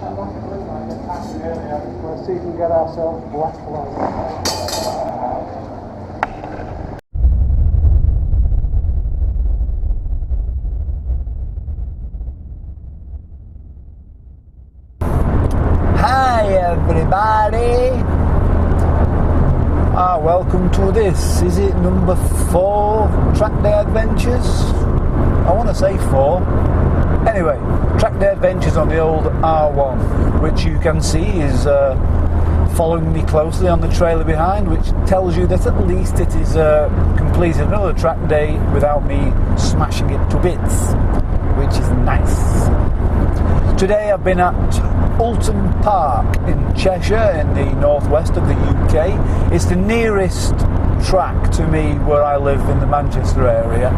Let's see if we can get ourselves black light. Everybody, welcome to this. Is it number 4 track day adventures? I want to say 4. Anyway, track day adventures on the old R1, which you can see is following me closely on the trailer behind, which tells you that at least it is completed another track day without me smashing it to bits, which is nice. Today I've been at Oulton Park in Cheshire in the northwest of the UK. It's the nearest track to me where I live in the Manchester area.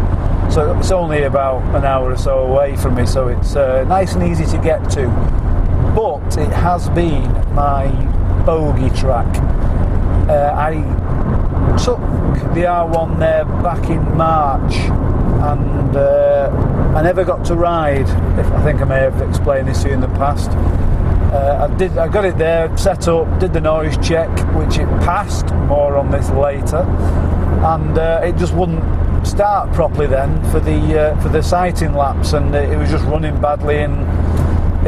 So it's only about an hour or so away from me, so it's nice and easy to get to. But it has been my bogey track. I took the R1 there back in March and I never got to ride. I think I may have explained this to you in the past. I got it there, set up, did the noise check, which it passed, more on this later, and it just wouldn't start properly then for the sighting laps, and it was just running badly, and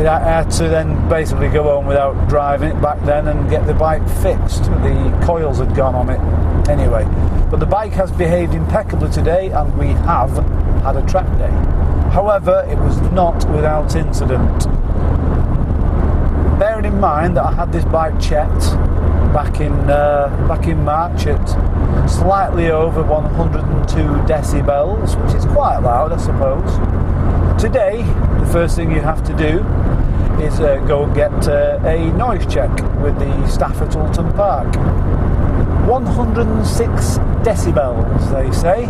I had to then basically go home without driving it back then and get the bike fixed. The coils had gone on it anyway, but the bike has behaved impeccably today and we have had a track day. However, it was not without incident. Bearing in mind that I had this bike checked back in March at slightly over 102 decibels, which is quite loud, I suppose. Today, the first thing you have to do is go and get a noise check with the staff at Oulton Park. 106 decibels, they say.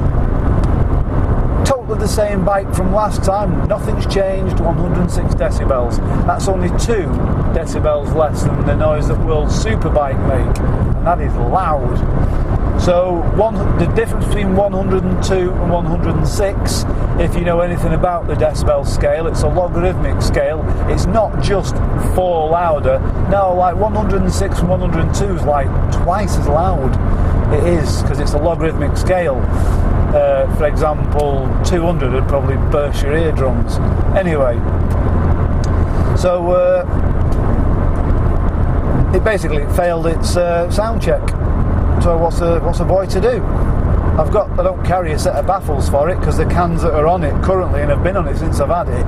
Totally the same bike from last time, nothing's changed, 106 decibels. That's only 2 decibels less than the noise that World Superbike make, and that is loud. So the difference between 102 and 106, if you know anything about the decibel scale, it's a logarithmic scale. It's not just 4 louder. No, like 106 and 102 is like twice as loud. It is, because it's a logarithmic scale. For example, 200 would probably burst your eardrums. Anyway, so it basically failed its sound check. So what's a boy to do? I don't carry a set of baffles for it, because the cans that are on it currently, and have been on it since I've had it,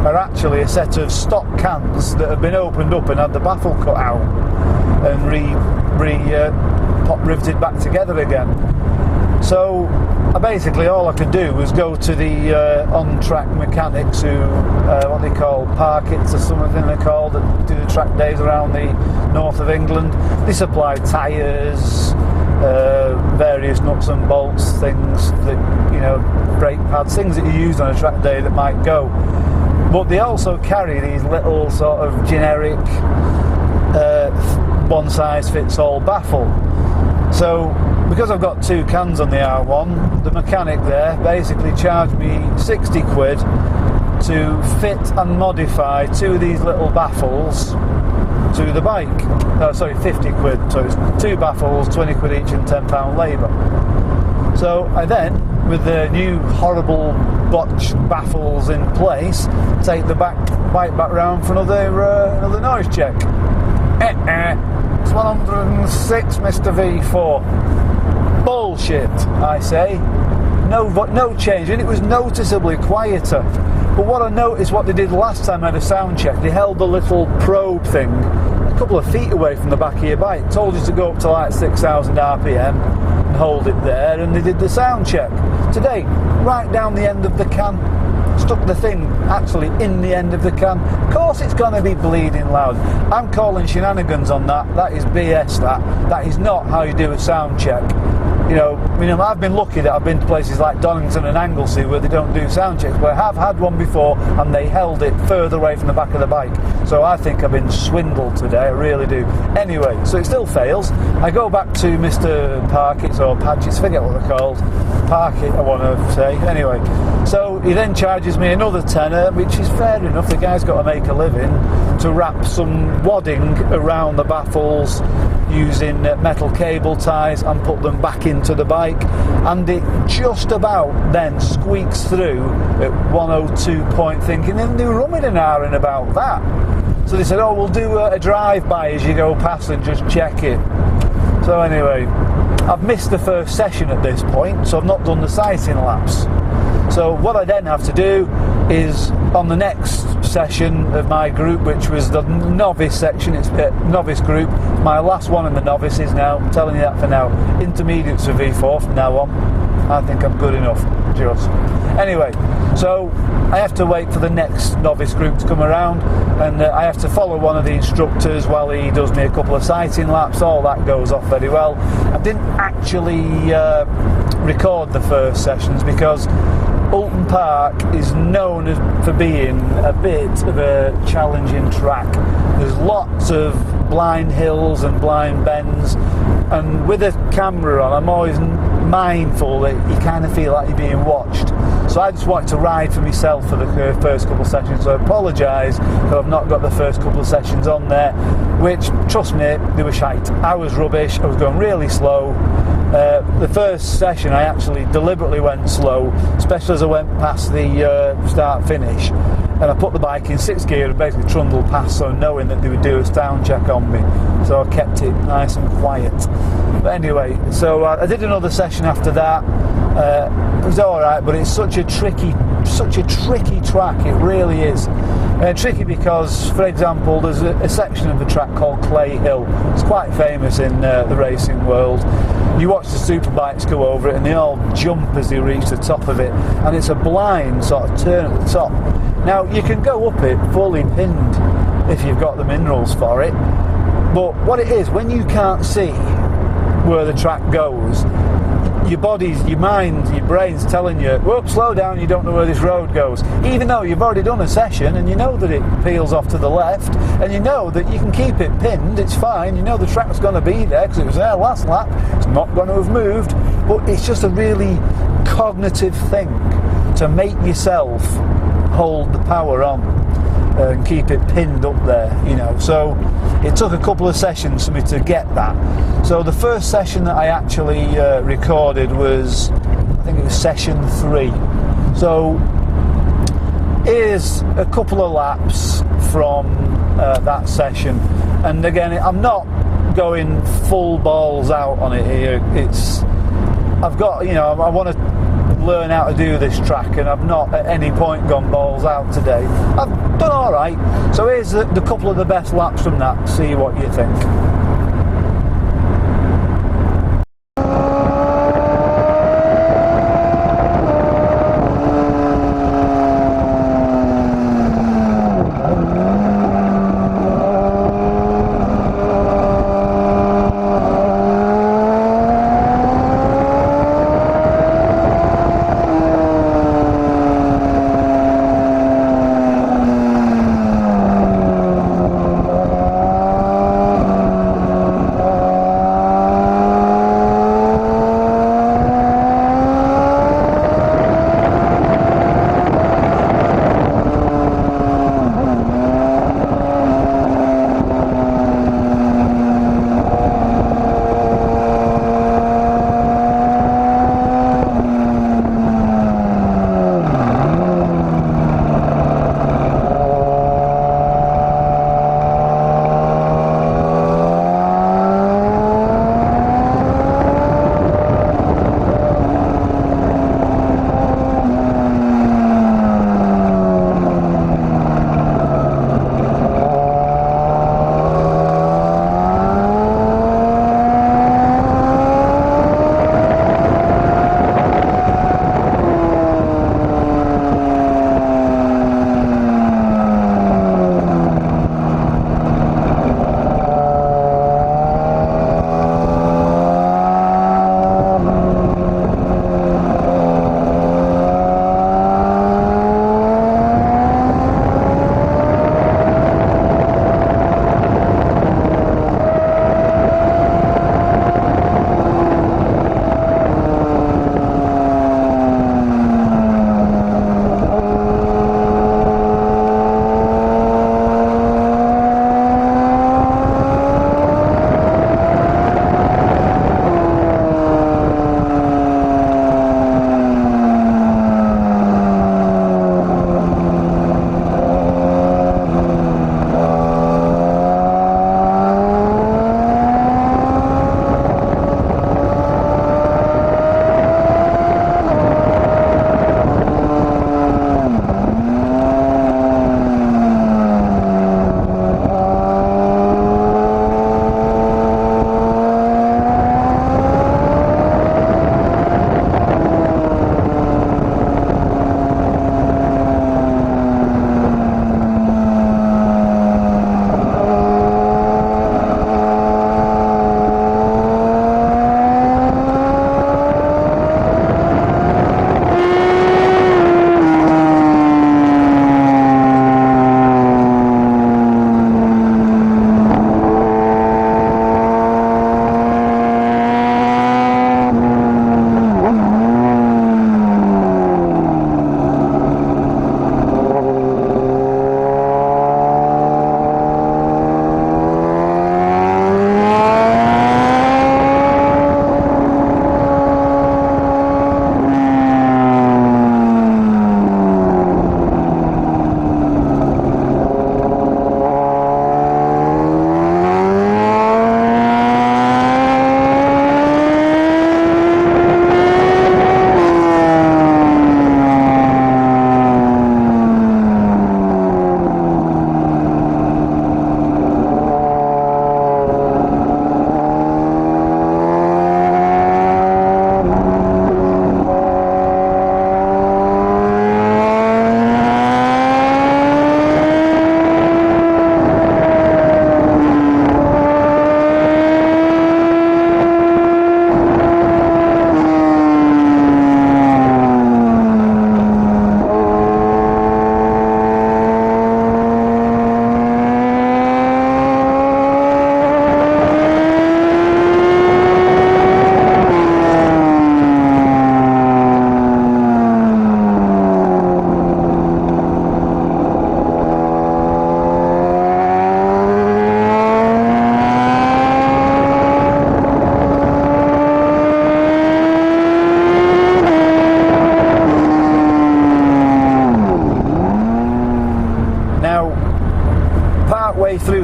are actually a set of stock cans that have been opened up and had the baffle cut out and riveted back together again. So basically all I could do was go to the on-track mechanics who, what they call parkits or something they're called, that do the track days around the north of England. They supply tyres, various nuts and bolts, things that, brake pads, things that you use on a track day that might go. But they also carry these little sort of generic one-size-fits-all baffle. So because I've got 2 cans on the R1, the mechanic there basically charged me 60 quid to fit and modify 2 of these little baffles to the bike. 50 quid, so it's 2 baffles, 20 quid each and £10 labour. So I then, with the new horrible botched baffles in place, take the bike back round for another noise check. It's 106, Mr. Veefour. Bullshit, I say. No change, and it was noticeably quieter. But what I noticed, what they did last time I had a sound check, they held the little probe thing a couple of feet away from the back of your bike. Told you to go up to like 6,000 RPM and hold it there, and they did the sound check. Today, right down the end of the can, stuck the thing actually in the end of the can. Of course it's going to be bleeding loud. I'm calling shenanigans on that. That is BS. That is not how you do a sound check. I've been lucky that I've been to places like Donington and Anglesey where they don't do sound checks, but I have had one before and they held it further away from the back of the bike. So I think I've been swindled today, I really do. Anyway, so it still fails. I go back to Mr. Parkett or Padgett's, forget what they're called. Parkett, I want to say. Anyway, so he then charges me another tenner, which is fair enough. The guy's got to make a living, to wrap some wadding around the baffles using metal cable ties and put them back into the bike, and it just about then squeaks through at 102 point thinking, and they were rumming an hour in about that. So they said, oh, we'll do a drive-by as you go past and just check it. So anyway, I've missed the first session at this point, so I've not done the sighting laps. So what I then have to do is, on the next session of my group, which was the novice section, it's a novice group, my last one in the novices now, I'm telling you that for now, intermediates for Veefour from now on. I think I'm good enough, just. Anyway, so I have to wait for the next novice group to come around, and I have to follow one of the instructors while he does me a couple of sighting laps. All that goes off very well. I didn't actually record the first sessions because Oulton Park is known for being a bit of a challenging track. There's lots of blind hills and blind bends, and with a camera on I'm always mindful that you kind of feel like you're being watched. So I just wanted to ride for myself for the first couple of sessions, so I apologise that I've not got the first couple of sessions on there, which, trust me, they were shite. I was rubbish, I was going really slow. The first session I actually deliberately went slow, especially as I went past the start-finish, and I put the bike in 6th gear and basically trundled past, so knowing that they would do a sound check on me, so I kept it nice and quiet. But anyway, so I did another session after that. It was alright, but it's such a tricky track, it really is. Tricky because, for example, there's a section of the track called Clay Hill. It's quite famous in the racing world. You watch the superbikes go over it and they all jump as they reach the top of it, and it's a blind sort of turn at the top. Now, you can go up it fully pinned if you've got the minerals for it, but what it is, when you can't see where the track goes, your body's, your mind, your brain's telling you, whoop, slow down, you don't know where this road goes. Even though you've already done a session and you know that it peels off to the left, and you know that you can keep it pinned, it's fine, you know the track's going to be there because it was there last lap, it's not going to have moved, but it's just a really cognitive thing to make yourself hold the power on and keep it pinned up there, so it took a couple of sessions for me to get that. So the first session that I actually recorded was, I think it was session 3. So here's a couple of laps from that session, and again, I'm not going full balls out on it here. I've got, I want to learn how to do this track, and I've not at any point gone balls out today. I've done alright, so here's the couple of the best laps from that, see what you think.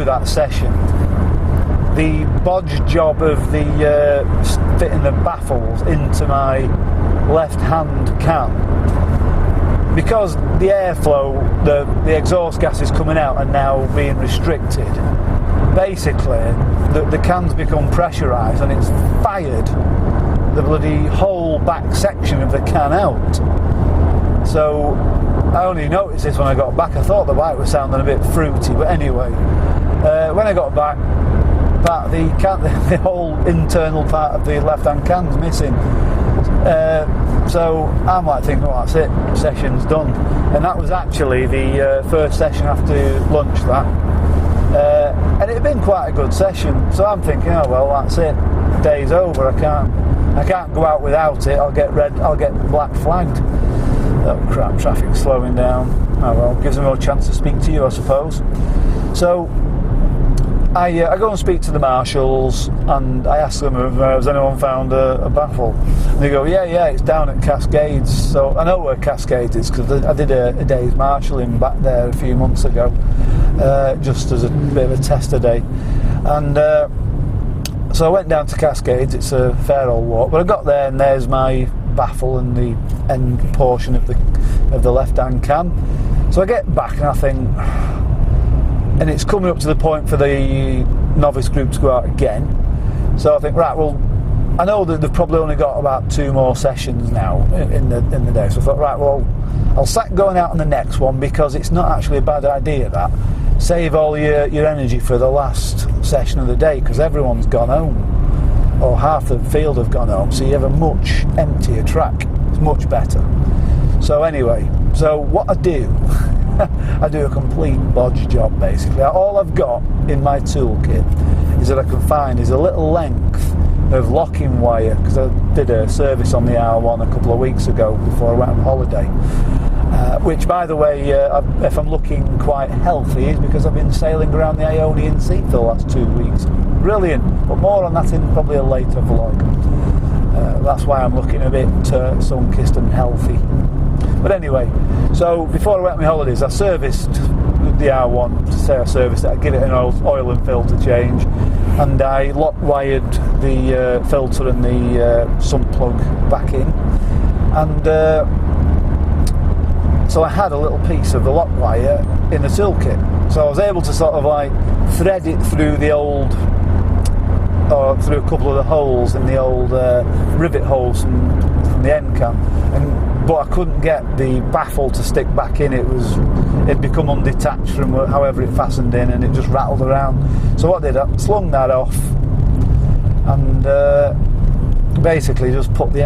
do that session, the bodge job of the fitting the baffles into my left-hand can, because the airflow, the exhaust gases coming out are now being restricted. Basically, the can's become pressurised and it's fired the bloody whole back section of the can out. So I only noticed this when I got back. I thought the bike was sounding a bit fruity, but anyway, when I got back, the whole internal part of the left-hand can's missing. So I'm like thinking, well, that's it, session's done. And that was actually the first session after lunch, that. And it had been quite a good session. So I'm thinking, oh well, that's it, day's over. I can't go out without it. I'll get black flagged. Oh crap, traffic's slowing down. Oh well, gives me more chance to speak to you, I suppose. So I go and speak to the marshals and I ask them if has anyone found a baffle. And they go, yeah, it's down at Cascades. So I know where Cascades is because I did a day's marshalling back there a few months ago, just as a bit of a tester day. And so I went down to Cascades. It's a fair old walk, but I got there and there's my baffle and the end portion of the left-hand can. So I get back and I think, and it's coming up to the point for the novice group to go out again. So I think, right, well, I know that they've probably only got about 2 more sessions now in the day. So I thought, right, well, I'll sack going out on the next one because it's not actually a bad idea, that. Save all your energy for the last session of the day because everyone's gone home. Or half the field have gone home, so you have a much emptier track. It's much better. So anyway, so what I do, I do a complete bodge job basically. All I've got in my toolkit is that I can find is a little length of locking wire, because I did a service on the R1 a couple of weeks ago before I went on holiday. Which, by the way, if I'm looking quite healthy, is because I've been sailing around the Ionian Sea for the last 2 weeks. Brilliant, but more on that in probably a later vlog. That's why I'm looking a bit sun-kissed and healthy. But anyway, so before I went on my holidays, I serviced the R1. To say I serviced it, I give it an oil and filter change, and I lock-wired the filter and the sump plug back in. And so I had a little piece of the lock wire in the toolkit. So I was able to sort of like thread it through the old, or through a couple of the holes in the old rivet holes from the end cap. But I couldn't get the baffle to stick back in. It'd become undetached from however it fastened in, and it just rattled around. So what I did, I slung that off and basically just put the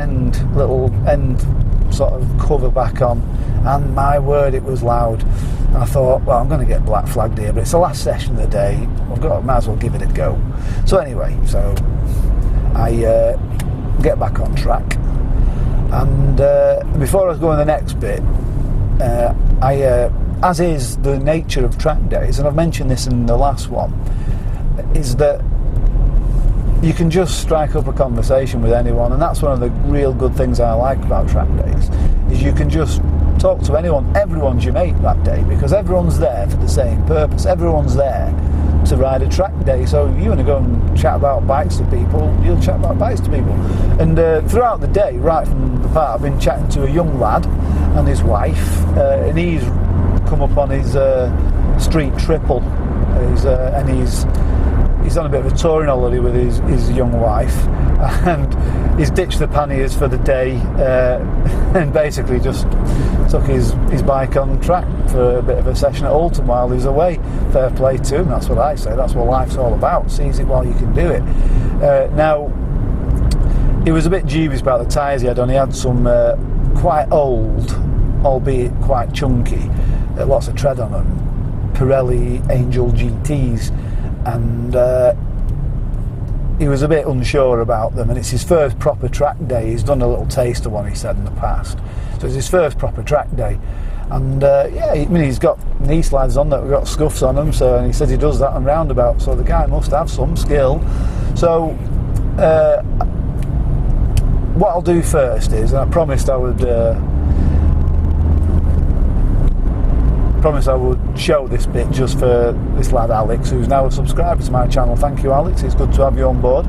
little end sort of cover back on, and my word, it was loud. And I thought, well, I'm going to get black flagged here, but it's the last session of the day, might as well give it a go. So anyway, so I get back on track, and before I was going the next bit, as is the nature of track days, and I've mentioned this in the last one, is that you can just strike up a conversation with anyone, and that's one of the real good things I like about track days, is you can just talk to anyone. Everyone's your mate that day, because everyone's there for the same purpose. Everyone's there to ride a track day. So you want to go and chat about bikes to people, you'll chat about bikes to people. And throughout the day, right from the part, I've been chatting to a young lad and his wife, and he's come up on his street triple, and he's on a bit of a touring holiday with his young wife, and he's ditched the panniers for the day, and basically just took his bike on track for a bit of a session at Oulton while he was away. Fair play to him, that's what I say. That's what life's all about. Seize it while you can do it. Now, he was a bit dubious about the tyres he had on. He had some quite old, albeit quite chunky, lots of tread on them, Pirelli Angel GTs, and he was a bit unsure about them, and it's his first proper track day. He's done a little taster one, he said, in the past, so it's his first proper track day. And he's got knee slides on that have got scuffs on them, so, and he says he does that on roundabout, so the guy must have some skill. So what I'll do first is, and I promised I would show this bit just for this lad Alex, who's now a subscriber to my channel. Thank you, Alex, it's good to have you on board.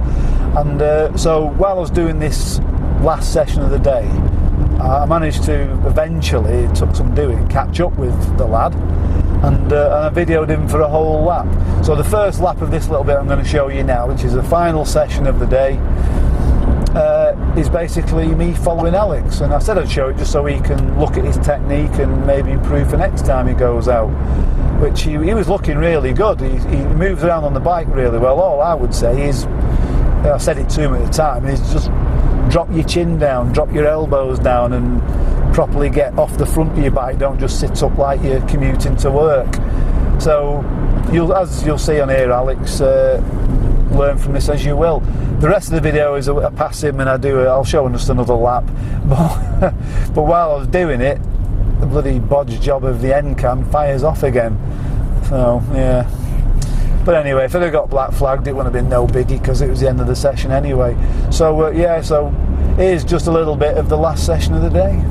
And so while I was doing this last session of the day, I managed to eventually, it took some doing, catch up with the lad, and I videoed him for a whole lap. So the first lap of this little bit I'm going to show you now, which is the final session of the day, is basically me following Alex. And I said I'd show it just so he can look at his technique and maybe improve for next time he goes out, which he was looking really good. He moves around on the bike really well. All I would say is, I said it to him at the time, is just drop your chin down, drop your elbows down, and properly get off the front of your bike. Don't just sit up like you're commuting to work. So as you'll see on here, Alex, learn from this as you will. The rest of the video is I pass him and I'll show him just another lap. But while I was doing it, the bloody bodge job of the end cam fires off again. So yeah. But anyway, if it had got black flagged, it wouldn't have been no biggie because it was the end of the session anyway. So yeah, so here's just a little bit of the last session of the day.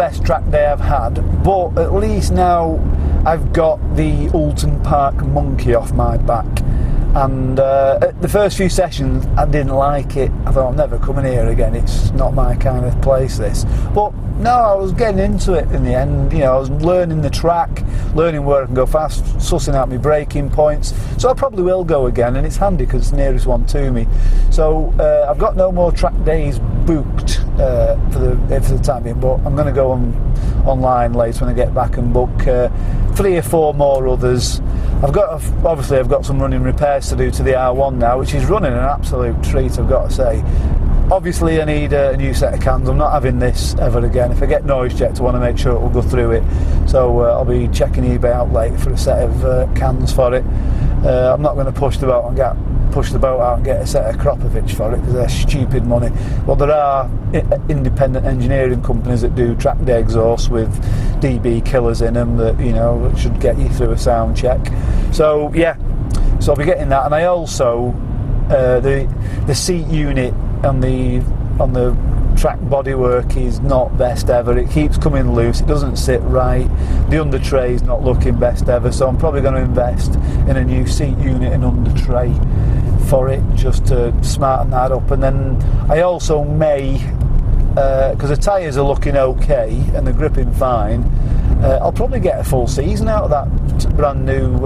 best track day I've had, but at least now I've got the Oulton Park monkey off my back. And the first few sessions I didn't like it. I thought I'm never coming here again, it's not my kind of place this. But no, I was getting into it in the end. You know, I was learning the track, learning where I can go fast, sussing out my braking points. So I probably will go again, and it's handy because it's the nearest one to me. So I've got no more track days booked for the time being, but I'm going to go online later when I get back and book 3 or 4 more others. I've got some running repairs to do to the R1 now, which is running an absolute treat, I've got to say. Obviously I need a new set of cans. I'm not having this ever again. If I get noise checked, I want to make sure it will go through it. So I'll be checking eBay out later for a set of cans for it. I'm not going to push the boat out and get a set of Kropovich for it because they're stupid money. Well, there are independent engineering companies that do track day exhausts with dB killers in them that, you know, that should get you through a sound check. So yeah, so I'll be getting that. And I also the seat unit on the track bodywork is not best ever. It keeps coming loose, it doesn't sit right, the under tray is not looking best ever, so I'm probably going to invest in a new seat unit and under tray for it, just to smarten that up. And then I also may, because the tyres are looking okay and they're gripping fine, I'll probably get a full season out of that brand new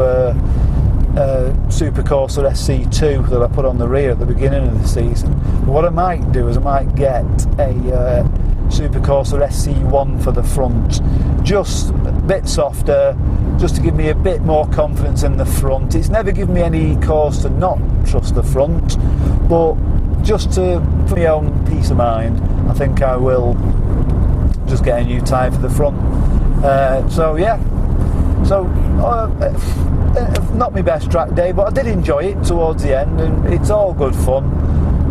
Supercourser SC2 that I put on the rear at the beginning of the season. But what I might do is I might get a Supercourser SC1 for the front, just a bit softer, just to give me a bit more confidence in the front. It's never given me any cause to not trust the front, but just for my own peace of mind, I think I will just get a new tyre for the front. So yeah, so not my best track day, but I did enjoy it towards the end, and it's all good fun.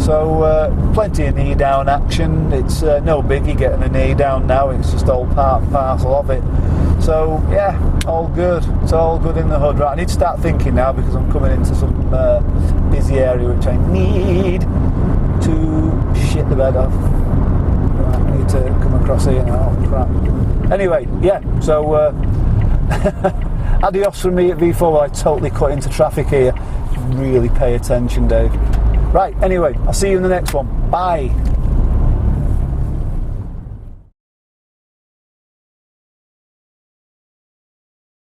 So plenty of knee down action. It's no biggie getting a knee down now, it's just all part and parcel of it. So yeah, all good. It's all good in the hood. Right, I need to start thinking now because I'm coming into some busy area which I need to shit the bed off. Right, I need to come across here now. Crap. Anyway, yeah, so adios from me at Veefour. I totally cut into traffic here. Really pay attention, Dave. Right, anyway, I'll see you in the next one. Bye.